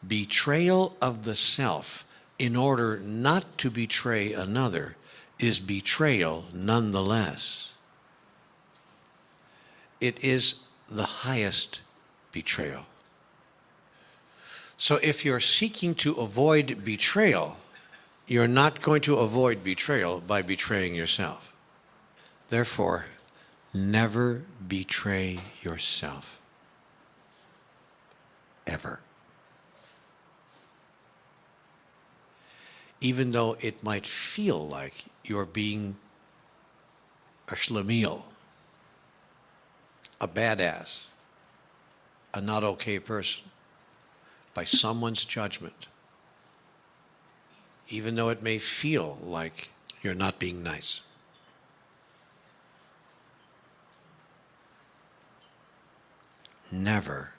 betrayal of the self in order not to betray another is betrayal nonetheless. It is the highest betrayal. So if you're seeking to avoid betrayal, you're not going to avoid betrayal by betraying yourself. Therefore, never betray yourself. Ever. Even though it might feel like you're being a schlemiel, a badass, a not okay person, by someone's judgment, even though it may feel like you're not being nice. Never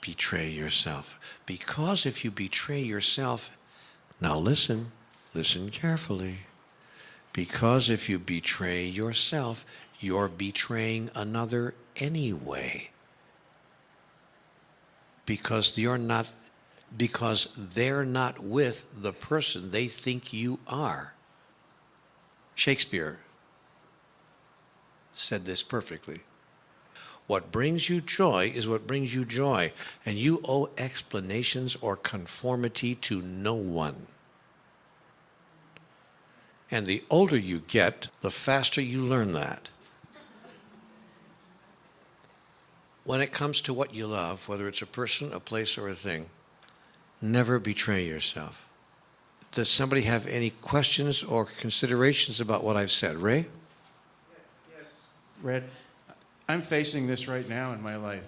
betray yourself. Because if you betray yourself, now listen carefully. Because if you betray yourself, you're betraying another anyway. Because they're not with the person they think you are. Shakespeare said this perfectly. What brings you joy is what brings you joy, and you owe explanations or conformity to no one. And the older you get, the faster you learn that. When it comes to what you love, whether it's a person, a place, or a thing, never betray yourself. Does somebody have any questions or considerations about what I've said? Ray? Yes, Red. I'm facing this right now in my life,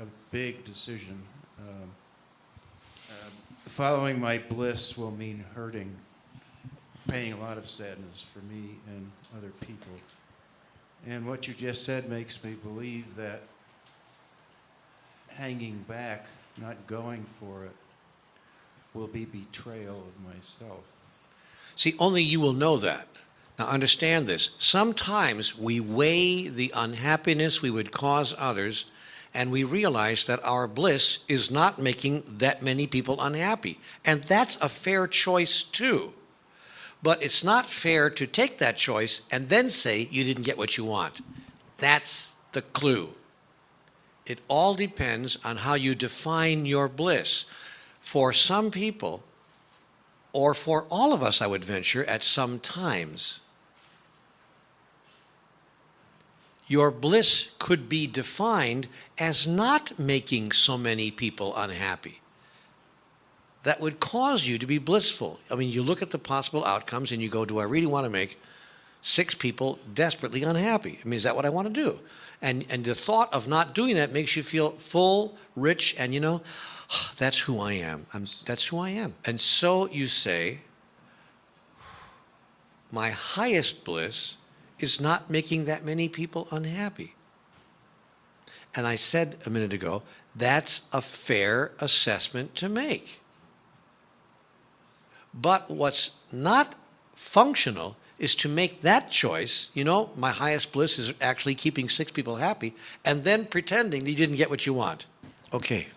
a big decision. Following my bliss will mean hurting, paying a lot of sadness for me and other people. And what you just said makes me believe that hanging back, not going for it, will be betrayal of myself. See, only you will know that. Now understand this. Sometimes we weigh the unhappiness we would cause others, and we realize that our bliss is not making that many people unhappy. And that's a fair choice too. But it's not fair to take that choice and then say you didn't get what you want. That's the clue. It all depends on how you define your bliss. For some people, or for all of us, I would venture, at some times, your bliss could be defined as not making so many people unhappy. That would cause you to be blissful. I mean, you look at the possible outcomes and you go, do I really want to make 6 people desperately unhappy? I mean, is that what I want to do? And the thought of not doing that makes you feel full, rich, and you know, that's who I am. That's who I am. And so you say, my highest bliss is not making that many people unhappy. And I said a minute ago, that's a fair assessment to make. But what's not functional is to make that choice, you know, my highest bliss is actually keeping 6 people happy, and then pretending that you didn't get what you want. Okay.